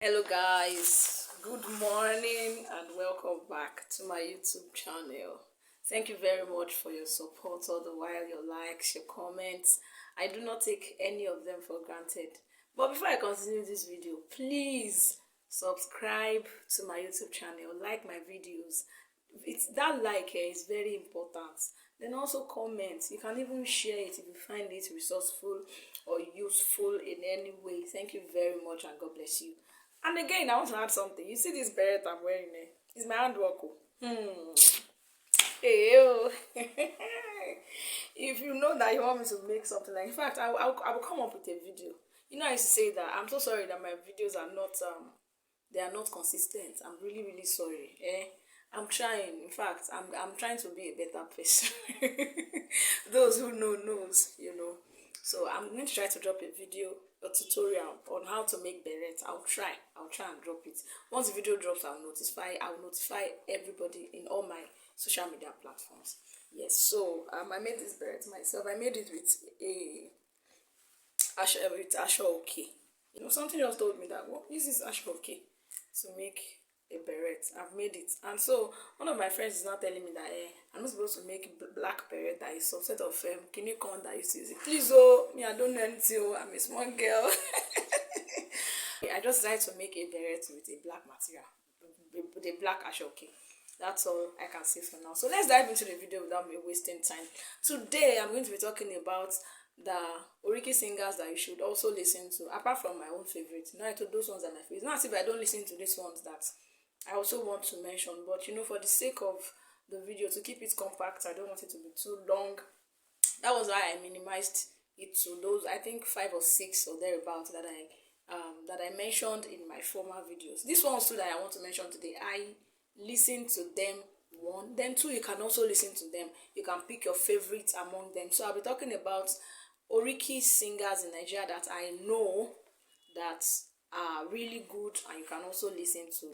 Hello guys, good morning and welcome back to my YouTube channel. Thank you very much for your support all the while, your likes, your comments. I do not take any of them for granted. But before I continue this video, please subscribe to my YouTube channel, like my videos. It's that is very important. Then also comment. You can even share it if you find it resourceful or useful in any way. Thank you very much and God bless you. And again, I want to add something. You see this beret I'm wearing there? It's my handwork. Hey, yo. If you know that you want me to make something like, in fact, I will come up with a video. You know, I used to say that I'm so sorry that my videos are not they are not consistent. I'm really sorry. I'm trying. In fact, I'm trying to be a better person. Those who knows. So I'm going to try to drop a video, a tutorial on how to make beret. I'll try and drop it. Once the video drops, I'll notify everybody in all my social media platforms. Yes, so I made this beret myself. I made it with Ashoke. Something just told me that this is Ashoke to make a beret. I've made it, and so one of my friends is now telling me that I'm not supposed to make black beret. That is some sort of kinikon that used to use it. Please, me, I don't know anything. I'm a small girl. I just decided to make a beret with a black material, with a black Ashoke. That's all I can say for now. So let's dive into the video without me wasting time. Today I'm going to be talking about the Oriki singers that you should also listen to, apart from my own favorite. I told those ones are my favorite. Not as if I don't listen to these ones that I also want to mention, but for the sake of the video, to keep it compact, I don't want it to be too long. That was why I minimized it to those, I think 5 or 6 or thereabouts that I mentioned in my former videos. These ones too that I want to mention today, I listen to them. 1, then 2, you can also listen to them. You can pick your favorites among them. So I'll be talking about Oriki singers in Nigeria that I know that are really good and you can also listen to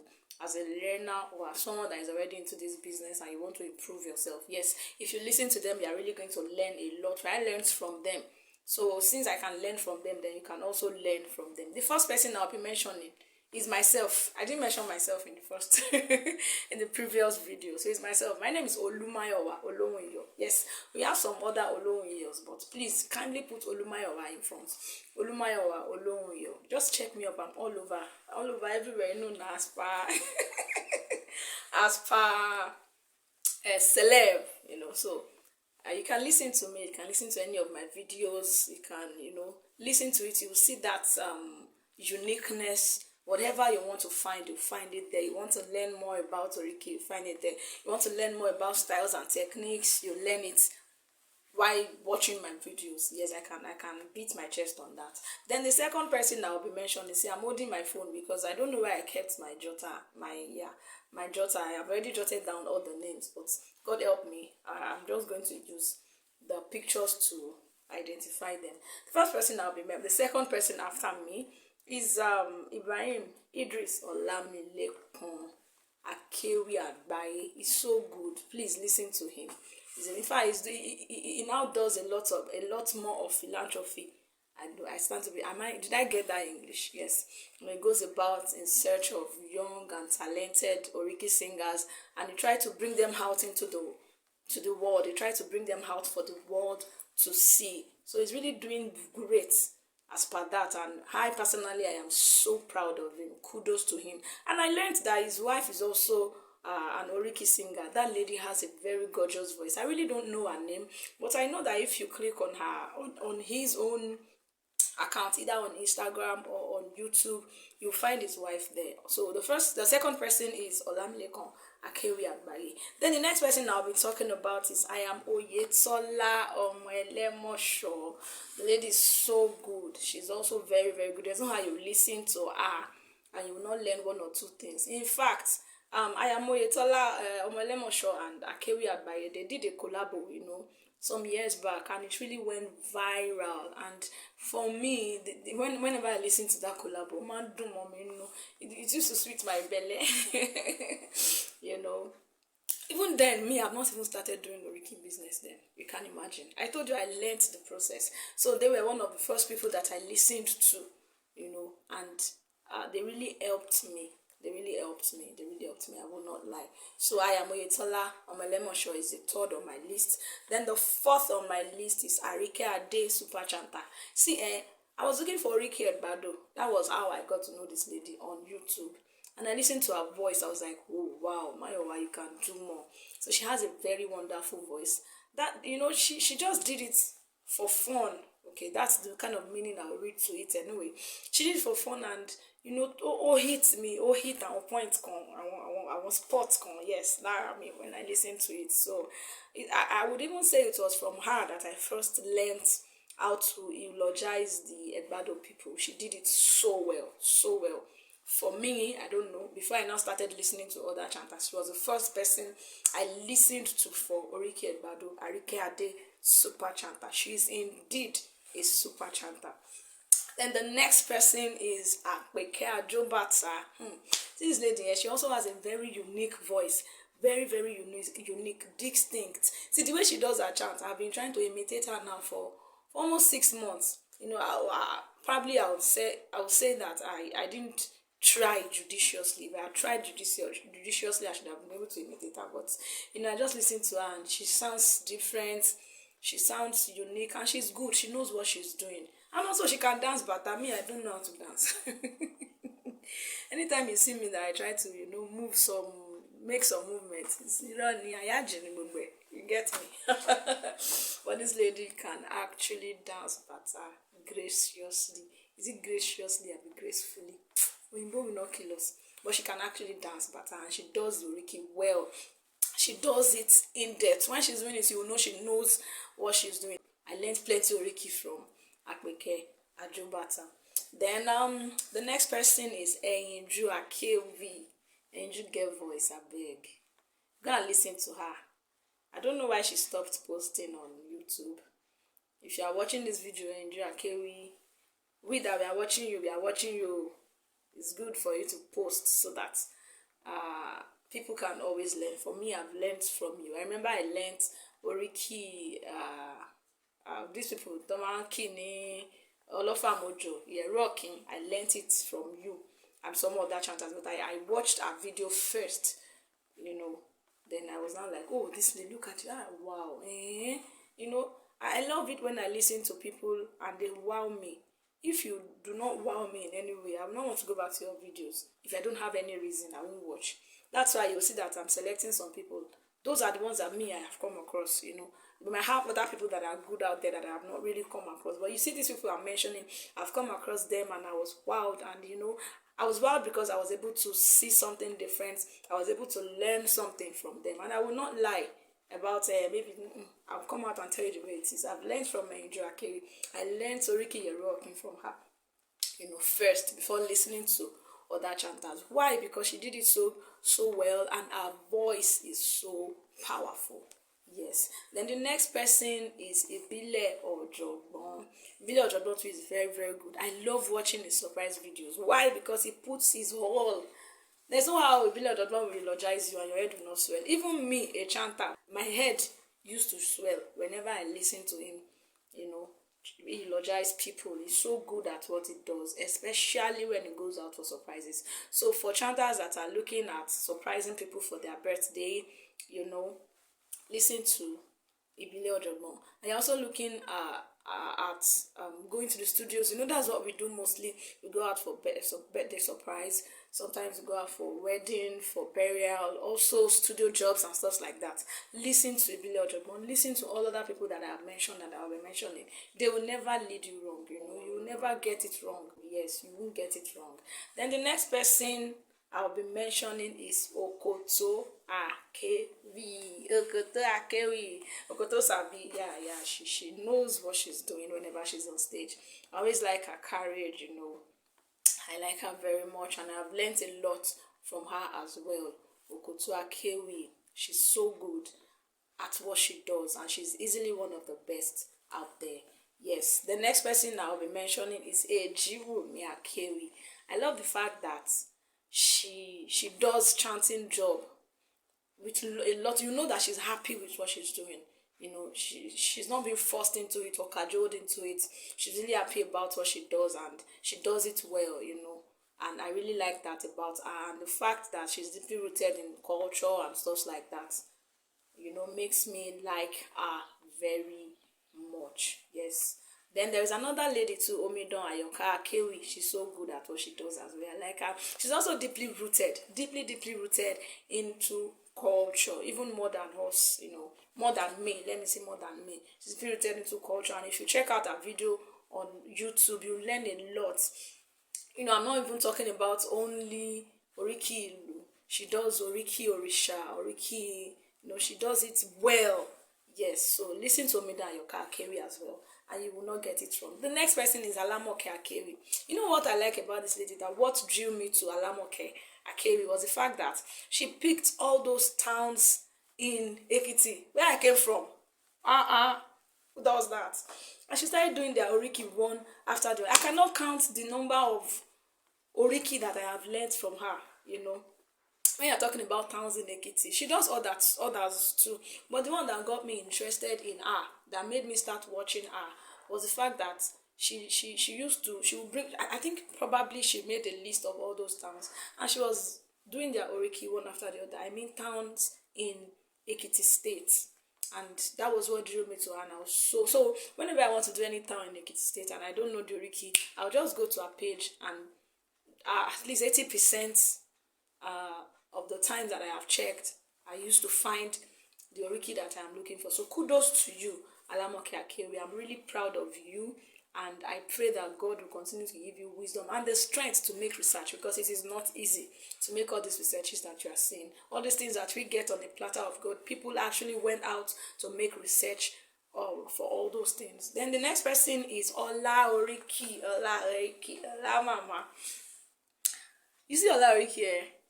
as a learner or as someone that is already into this business and you want to improve yourself. Yes, if you listen to them, you are really going to learn a lot. I learned from them. So since I can learn from them, then you can also learn from them. The first person I'll be mentioning is myself. I didn't mention myself in the first in the previous video. So it's myself. My name is Olumayowa Olonwiyo. Yes, we have some other Olonwiyos, but please kindly put Olumayowa in front. Olumayowa Olonwiyo. Just check me up. I'm all over everywhere. As per celeb. So you can listen to me. You can listen to any of my videos. You can listen to it. You will see that uniqueness. Whatever you want to find, you find it there. You want to learn more about Oriki, you find it there. You want to learn more about styles and techniques, you learn it while watching my videos. Yes, I can beat my chest on that. Then the second person that will be mentioned is, I'm holding my phone because I don't know where I kept my jotter. My jotter. I have already jotted down all the names, but God help me. I'm just going to use the pictures to identify them. The first person I'll be the second person after me is Ibrahim Idris Olamilekun Akewi Agbaye. He's so good. Please listen to him. In fact, he now does a lot more of philanthropy. I stand to be. Did I get that English? Yes. When he goes about in search of young and talented Oriki singers, and he tries to bring them out into the world. He tries to bring them out for the world to see. So he's really doing great as per that, and I personally I am so proud of him. Kudos to him. And I learned that his wife is also an Oriki singer. That lady has a very gorgeous voice. I really don't know her name, but I know that if you click on her on his own account, either on Instagram or on YouTube, you'll find his wife there. So the second person is Olamilekun Akewi Agbaye. Then the next person I'll be talking about is I am Oyetola Omoelemosho. The lady is so good. She's also very good. There's no how you listen to her and you will not learn 1 or 2 things. In fact, I am Oyetola Omoelemosho and Akewi Agbaye. They did a collabo, some years back, and it really went viral. And for me, whenever I listen to that collabo, man, it used to sweet my belly. Even then, I've not even started doing Oriki business then. You can imagine. I told you I learned the process. So they were one of the first people that I listened to, and they really helped me. They really helped me. They really helped me. I will not lie. So I am Oyetola Omolemosho is the third on my list. Then the fourth on my list is Arike Ade Super Chanter. See, I was looking for Oriki Edbado. That was how I got to know this lady on YouTube. And I listened to her voice. I was like, oh wow, Mayowa, you can do more. So she has a very wonderful voice. That, you know, she just did it for fun. Okay, that's the kind of meaning I'll read to it anyway. She did it for fun, and you know, hit me, hit and point con. I want spot con. Yes, that I mean when I listened to it. So I would even say it was from her that I first learned how to eulogize the Edbado people. She did it so well, so well. For me, I don't know, before I now started listening to other chanters, she was the first person I listened to for Oriki Edbado, Arike Ade, super chanter. She is indeed a super chanter. Then the next person is Akpeke Ajobata. This lady, she also has a very unique voice. Very, very unique, distinct. See, the way she does her chant, I've been trying to imitate her now for almost 6 months. You know, I would say that I didn't try judiciously. If I had tried judiciously, I should have been able to imitate her. But, you know, I just listened to her and she sounds different. She sounds unique and she's good. She knows what she's doing. And also she can dance better. Me, I don't know how to dance. Anytime you see me that I try to, you know, make some movements, you get me. But this lady can actually dance better graciously. Is it graciously or gracefully? We will not kill us. But she can actually dance better, and she does the Oriki well. She does it in depth. When she's doing it, you will know she knows what she's doing. I learned plenty Oriki from Akpeke Ajobata. Then the next person is Eyinju Akewi. Eyinju get voice, I beg. Go and listen to her. I don't know why she stopped posting on YouTube. If you are watching this video, Eyinju Akewi, we that we are watching you. It's good for you to post so that people can always learn. For me, I've learned from you. I remember I learned Oriki, these people, Toman Kini, Olofa Mojo, rocking. I learned it from you and some other chanters, but I watched our video first, you know. Then I was not like, oh, this they look at you, wow, you know. I love it when I listen to people and they wow me. If you do not wow me in any way, I will not want to go back to your videos. If I don't have any reason, I won't watch. That's why you'll see that I'm selecting some people. Those are the ones that I have come across, you know. We might have other people that are good out there that I have not really come across. But you see these people I'm mentioning, I've come across them and I was wowed. And, you know, I was wowed because I was able to see something different. I was able to learn something from them. And I will not lie about maybe I'll come out and tell you the way it is. I've learned from Eyinju Akewi. I learned Oriki Yerokin from her, you know, first before listening to other chanters. Why? Because she did it so well and her voice is so powerful. Yes. Then the next person is Ibile Ojogbon. Ibile Ojogbon too is very, very good. I love watching his surprise videos. Why? Because he puts his whole. There's no how Ibile Ojogbon will eulogize you and your head will not swell. Even me, a chanter, my head used to swell whenever I listen to him, you know. He eulogize people. He's so good at what he does, especially when he goes out for surprises. So for chanters that are looking at surprising people for their birthday, you know, listen to Ibile Ojogbon. And you're also looking at going to the studios. You know, that's what we do mostly. We go out for birthday surprise. Sometimes we go out for wedding, for burial, also studio jobs and stuff like that. Listen to Ibile Ojogbon. Listen to all other people that I have mentioned and I will be mentioning. They will never lead you wrong. You know, you will never get it wrong. Yes, you won't get it wrong. Then the next person I'll be mentioning is Okoto Akewi. Okoto Sabi, she knows what she's doing whenever she's on stage. I always like her courage, you know. I like her very much and I've learned a lot from her as well. Okoto Akewi, she's so good at what she does and she's easily one of the best out there. Yes, the next person I'll be mentioning is Ejirumi Akewi. I love the fact that she does chanting job with a lot. You know that she's happy with what she's doing. You know, she's not being forced into it or cajoled into it. She's really happy about what she does and she does it well, you know. and I really like that about her, and the fact that she's deeply rooted in culture and stuff like that, makes me like her very much. Yes. Then there's another lady too, Omidon Ayoka Akewi. She's so good at what she does as well. I like her. She's also deeply deeply rooted into culture, even more than us, more than me. Let me say more than me. She's deeply rooted into culture, and if you check out her video on YouTube, you learn a lot. I'm not even talking about only Oriki. She does Oriki Orisha, Oriki, she does it well. Yes, so listen to Omida Ayoka Akewi as well, and you will not get it wrong. The next person is Alamoke Akewi. You know what I like about this lady? That what drew me to Alamoke Akewi was the fact that she picked all those towns in Ekiti, where I came from. Who does that? And she started doing their Oriki one after the other. I cannot count the number of Oriki that I have learned from her, When you're talking about towns in Ekiti, she does others too. But the one that got me interested in her, that made me start watching her, was the fact that she would bring, I think probably she made a list of all those towns, and she was doing their Oriki one after the other. I mean towns in Ekiti State. And that was what drew me to her. And I was so whenever I want to do any town in Ekiti State and I don't know the Oriki, I'll just go to her page, and at least 80% of the times that I have checked, I used to find the Oriki that I'm looking for. So kudos to you, Alamoke Akewi. I'm really proud of you, and I pray that God will continue to give you wisdom and the strength to make research, because it is not easy to make all these researches that you are seeing. All these things that we get on the platter of God, people actually went out to make research for all those things. Then the next person is Ola Oriki, Ola Mama. You see Ola Oriki,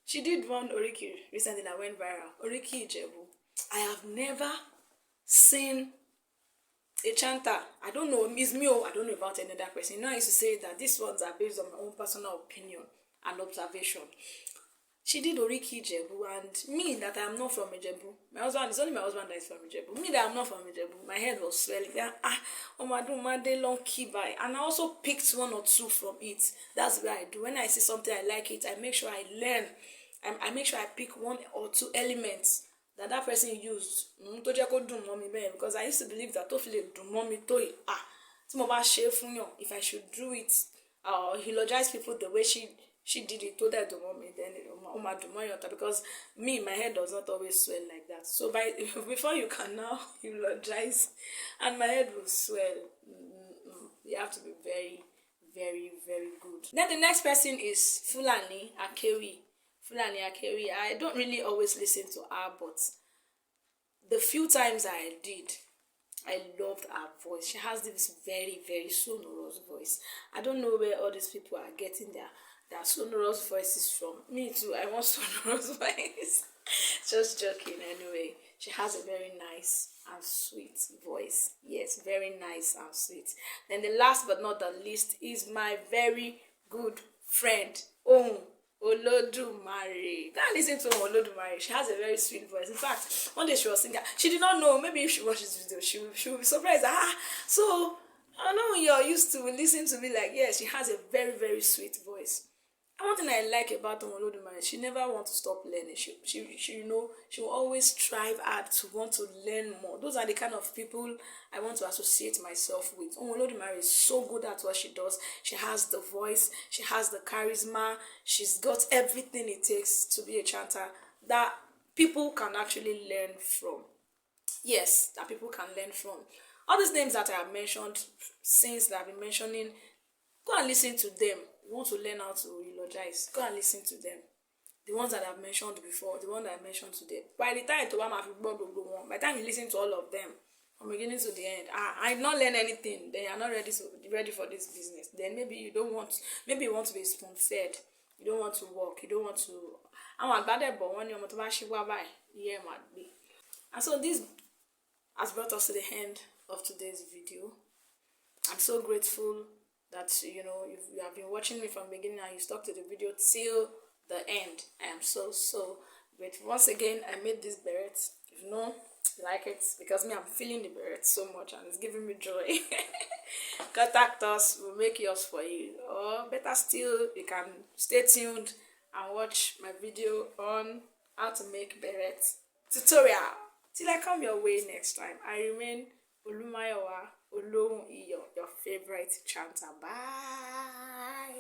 she did one Oriki recently that went viral. Oriki Ijebu. I have never seen a chanter. I don't know, Miss Mio, I don't know about any other person. I used to say that these ones are based on my own personal opinion and observation. She did Oriki Ijebu, and me that I am not from Ijebu. It's only my husband that is from Ijebu. Me that I'm not from Ijebu, my head was swelling. Omadumade long key by. And I also picked one or two from it. That's what I do. When I see something I like it, I make sure I learn. I make sure I pick one or two elements that person used. Because I used to believe that if I should do it, eulogize people the way she did it, told her to mommy, then because me, my head does not always swell like that. So before you can now eulogize and my head will swell, you have to be very, very, very good. Then the next person is Fulani Akewi. I don't really always listen to her, but the few times I did, I loved her voice. She has this very, very sonorous voice. I don't know where all these people are getting their sonorous voices from. Me too, I want sonorous voice. Just joking anyway. She has a very nice and sweet voice. Yes, very nice and sweet. Then the last but not the least is my very good friend, Olodumare. Go and listen to Olodumare. She has a very sweet voice. In fact, one day she was singing. She did not know. Maybe if she watches this video, she will be surprised. So I know you're used to listen to me like, yes, she has a very, very sweet voice. And one thing I like about Olodumare, she never wants to stop learning. She will always strive hard to want to learn more. Those are the kind of people I want to associate myself with. Olodumare is so good at what she does. She has the voice, she has the charisma, she's got everything it takes to be a chanter that people can actually learn from. Yes, that people can learn from. All these names that I have mentioned, since that I've been mentioning, go and listen to them. You want to learn how to eulogize, go and listen to them. The ones that I've mentioned before, the one that I mentioned today. By the time by the time you listen to all of them, from beginning to the end, I did not learn anything. Then you're not ready for this business. Then maybe you want to be spoon-fed. You don't want to work. You don't want to. And so this has brought us to the end of today's video. I'm so grateful that you have been watching me from the beginning and you stuck to the video till the end. I am so grateful. Once again, I made this beret. like it, because me, I'm feeling the beret so much and it's giving me joy. Contact us, we'll make yours for you. Or better still, you can stay tuned and watch my video on how to make beret tutorial till I come your way next time. I remain Olumayowa Olohun Iyo, your favorite chanter. Bye.